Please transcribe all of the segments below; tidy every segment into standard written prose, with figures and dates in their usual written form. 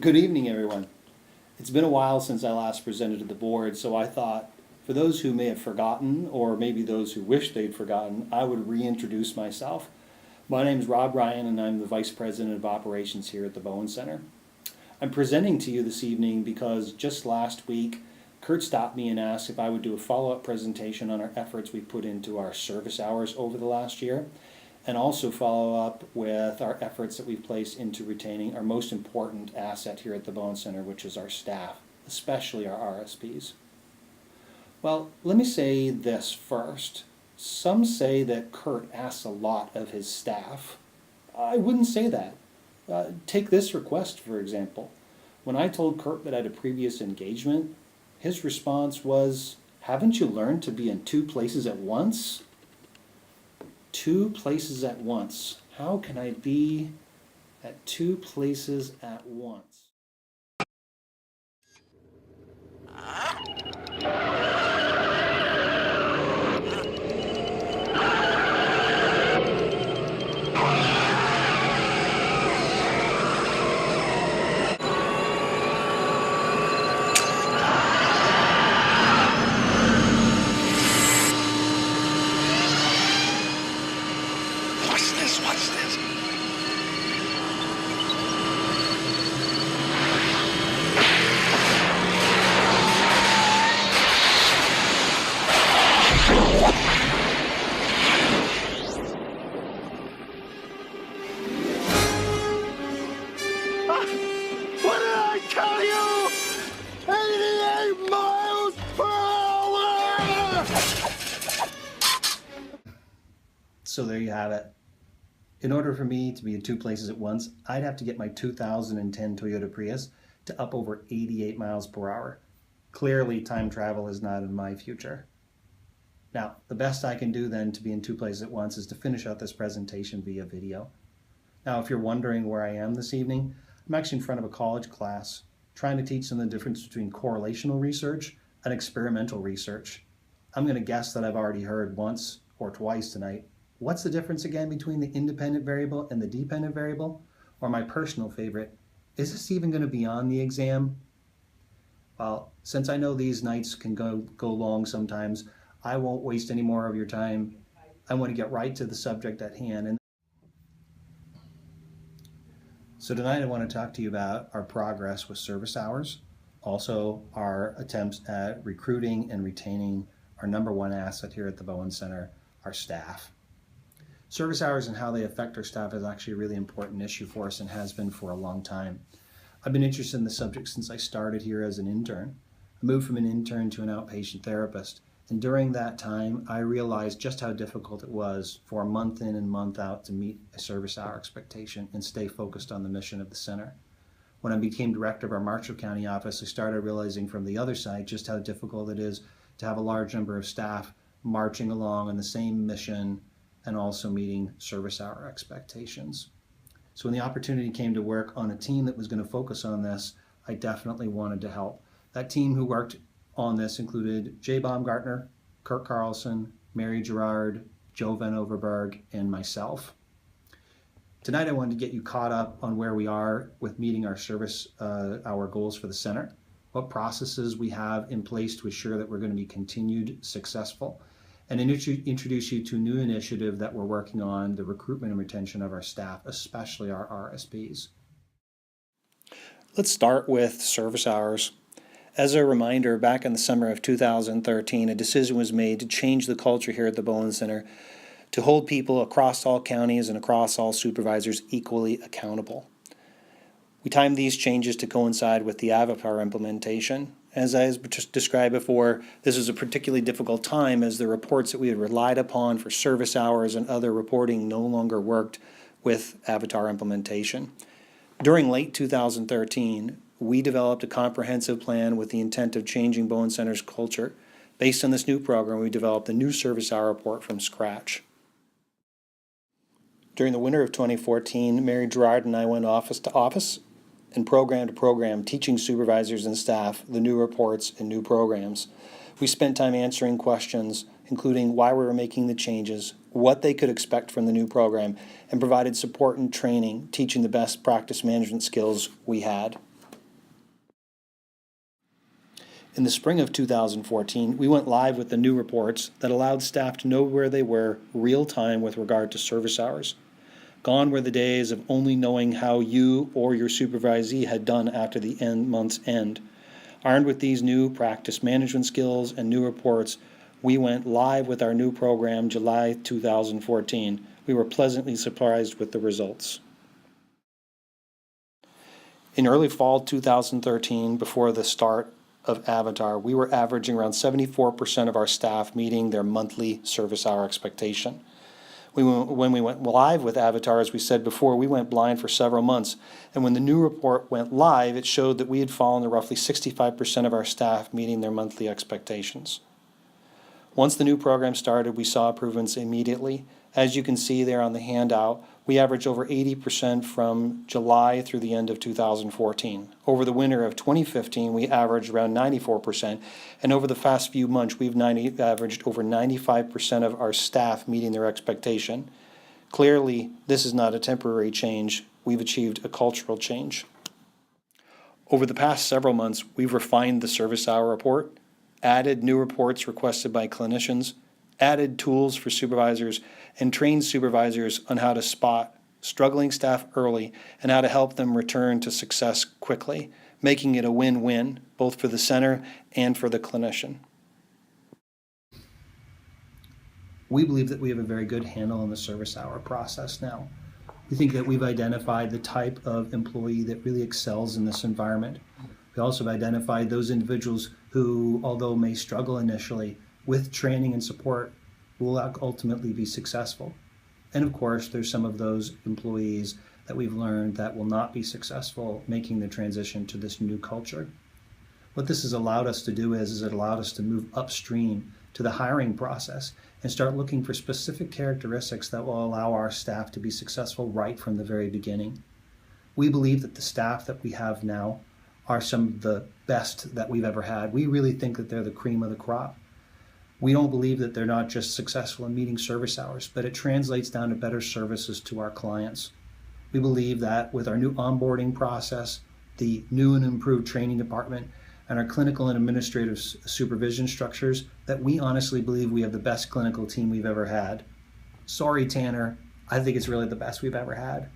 Good evening, everyone. It's been a while since I last presented to the board, so I thought for those who may have forgotten, or maybe those who wish they'd forgotten, I would reintroduce myself. My name is Rob Ryan, and I'm the Vice President of Operations here at the Bowen Center. I'm presenting to you this evening because just last week, Kurt stopped me and asked if I would do a follow-up presentation on our efforts we put into our service hours over the last year, and also follow up with our efforts that we've placed into retaining our most important asset here at the Bowen Center, which is our staff, especially our RSPs. Well, let me say this first. Some say that Kurt asks a lot of his staff. I wouldn't say that. Take this request, for example. When I told Kurt that I had a previous engagement, his response was, "Haven't you learned to be in two places at once?" Two places at once. How can I be at two places at once? Watch this. What did I tell you? 88 miles per hour! So there you have it. In order for me to be in two places at once, I'd have to get my 2010 Toyota Prius to up over 88 miles per hour. Clearly, time travel is not in my future. Now, the best I can do then to be in two places at once is to finish out this presentation via video. Now, if you're wondering where I am this evening, I'm actually in front of a college class trying to teach them the difference between correlational research and experimental research. I'm going to guess that I've already heard once or twice tonight, what's the difference again between the independent variable and the dependent variable? Or my personal favorite, is this even going to be on the exam? Well, since I know these nights can go long sometimes, I won't waste any more of your time. I want to get right to the subject at hand. So tonight I want to talk to you about our progress with service hours, also our attempts at recruiting and retaining our number one asset here at the Bowen Center, our staff. Service hours and how they affect our staff is actually a really important issue for us and has been for a long time. I've been interested in the subject since I started here as an intern. I moved from an intern to an outpatient therapist, and during that time I realized just how difficult it was for a month in and month out to meet a service hour expectation and stay focused on the mission of the center. When I became director of our Marshall County office, I started realizing from the other side just how difficult it is to have a large number of staff marching along on the same mission and also meeting service hour expectations. So when the opportunity came to work on a team that was going to focus on this, I definitely wanted to help. That team who worked on this included Jay Baumgartner, Kurt Carlson, Mary Gerard, Joe Van Overberg, and myself. Tonight I wanted to get you caught up on where we are with meeting our service hour goals for the center, what processes we have in place to assure that we're going to be continued successful, and introduce you to a new initiative that we're working on, the recruitment and retention of our staff, especially our RSPs. Let's start with service hours. As a reminder, back in the summer of 2013, a decision was made to change the culture here at the Bowen Center to hold people across all counties and across all supervisors equally accountable. We timed these changes to coincide with the Avatar implementation. As I just described before, this was a particularly difficult time as the reports that we had relied upon for service hours and other reporting no longer worked with Avatar implementation. During late 2013, we developed a comprehensive plan with the intent of changing Bowen Center's culture. Based on this new program, we developed a new service hour report from scratch. During the winter of 2014, Mary Gerard and I went office to office and program to program, teaching supervisors and staff the new reports and new programs. We spent time answering questions, including why we were making the changes, what they could expect from the new program, and provided support and training, teaching the best practice management skills we had. In the spring of 2014, we went live with the new reports that allowed staff to know where they were real time with regard to service hours. Gone were the days of only knowing how you or your supervisee had done after the month's end. Armed with these new practice management skills and new reports, we went live with our new program July 2014. We were pleasantly surprised with the results. In early fall 2013, before the start of Avatar, we were averaging around 74% of our staff meeting their monthly service hour expectation. When we went live with Avatar, as we said before, we went blind for several months. And when the new report went live, it showed that we had fallen to roughly 65% of our staff meeting their monthly expectations. Once the new program started, we saw improvements immediately. As you can see there on the handout, we averaged over 80% from July through the end of 2014. Over the winter of 2015, we averaged around 94%, and over the past few months, we've averaged over 95% of our staff meeting their expectation. Clearly, this is not a temporary change. We've achieved a cultural change. Over the past several months, we've refined the service hour report, added new reports requested by clinicians, added tools for supervisors, and trained supervisors on how to spot struggling staff early and how to help them return to success quickly, making it a win-win, both for the center and for the clinician. We believe that we have a very good handle on the service hour process now. We think that we've identified the type of employee that really excels in this environment. We also have identified those individuals who, although may struggle initially, with training and support, will ultimately be successful. And of course, there's some of those employees that we've learned that will not be successful making the transition to this new culture. What this has allowed us to do is it allowed us to move upstream to the hiring process and start looking for specific characteristics that will allow our staff to be successful right from the very beginning. We believe that the staff that we have now are some of the best that we've ever had. We really think that they're the cream of the crop. We don't believe that they're not just successful in meeting service hours, but it translates down to better services to our clients. We believe that with our new onboarding process, the new and improved training department, and our clinical and administrative supervision structures, that we honestly believe we have the best clinical team we've ever had. Sorry, Tanner, I think it's really the best we've ever had.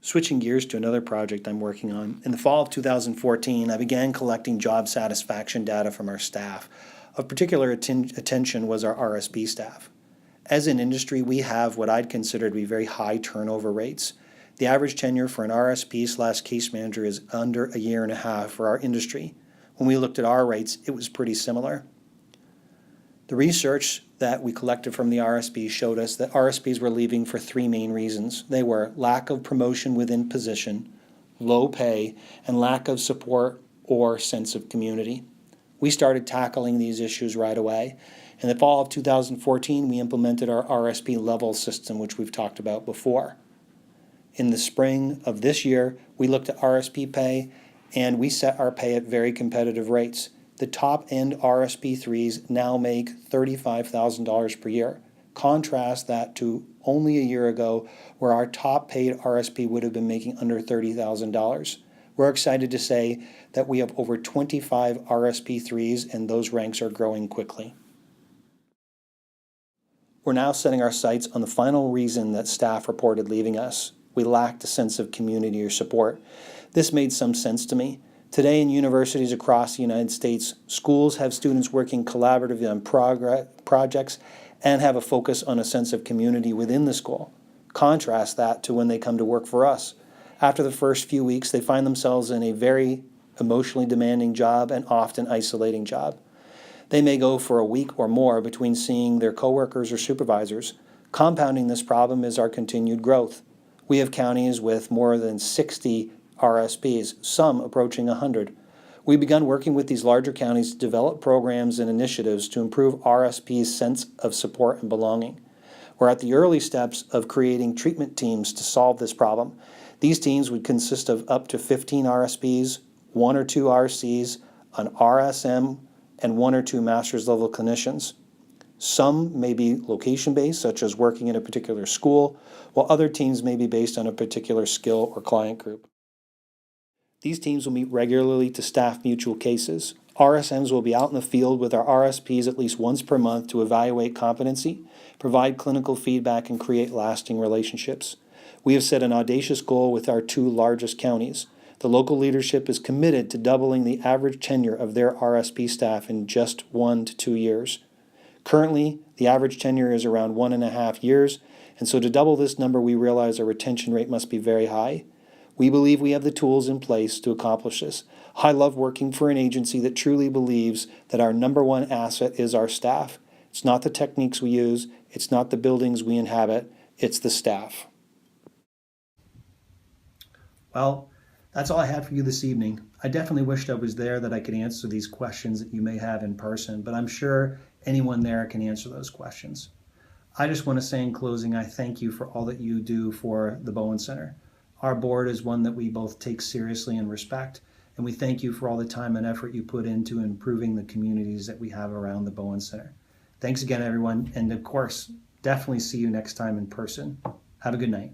Switching gears to another project I'm working on, in the fall of 2014, I began collecting job satisfaction data from our staff. Of particular attention was our RSP staff. As an industry, we have what I'd consider to be very high turnover rates. The average tenure for an RSP/case manager is under a year and a half for our industry. When we looked at our rates, it was pretty similar. The research that we collected from the RSP showed us that RSPs were leaving for three main reasons. They were lack of promotion within position, low pay, and lack of support or sense of community. We started tackling these issues right away. In the fall of 2014, we implemented our RSP level system, which we've talked about before. In the spring of this year, we looked at RSP pay, and we set our pay at very competitive rates. The top-end RSP3s now make $35,000 per year. Contrast that to only a year ago, where our top-paid RSP would have been making under $30,000. We're excited to say that we have over 25 RSP3s, and those ranks are growing quickly. We're now setting our sights on the final reason that staff reported leaving us. We lacked a sense of community or support. This made some sense to me. Today in universities across the United States, schools have students working collaboratively on projects and have a focus on a sense of community within the school. Contrast that to when they come to work for us. After the first few weeks, they find themselves in a very emotionally demanding job and often isolating job. They may go for a week or more between seeing their coworkers or supervisors. Compounding this problem is our continued growth. We have counties with more than 60 RSPs, some approaching 100. We've begun working with these larger counties to develop programs and initiatives to improve RSP's sense of support and belonging. We're at the early steps of creating treatment teams to solve this problem. These teams would consist of up to 15 RSPs, 1 or 2 RCs, an RSM, and 1 or 2 master's level clinicians. Some may be location-based, such as working in a particular school, while other teams may be based on a particular skill or client group. These teams will meet regularly to staff mutual cases. RSMs will be out in the field with our RSPs at least once per month to evaluate competency, provide clinical feedback, and create lasting relationships. We have set an audacious goal with our 2 largest counties. The local leadership is committed to doubling the average tenure of their RSP staff in just 1 to 2 years. Currently, the average tenure is around 1.5 years, and so to double this number, we realize our retention rate must be very high. We believe we have the tools in place to accomplish this. I love working for an agency that truly believes that our number one asset is our staff. It's not the techniques we use, it's not the buildings we inhabit, it's the staff. Well, that's all I had for you this evening. I definitely wished I was there, that I could answer these questions that you may have in person, but I'm sure anyone there can answer those questions. I just want to say in closing, I thank you for all that you do for the Bowen Center. Our board is one that we both take seriously and respect, and we thank you for all the time and effort you put into improving the communities that we have around the Bowen Center. Thanks again, everyone, and of course, definitely see you next time in person. Have a good night.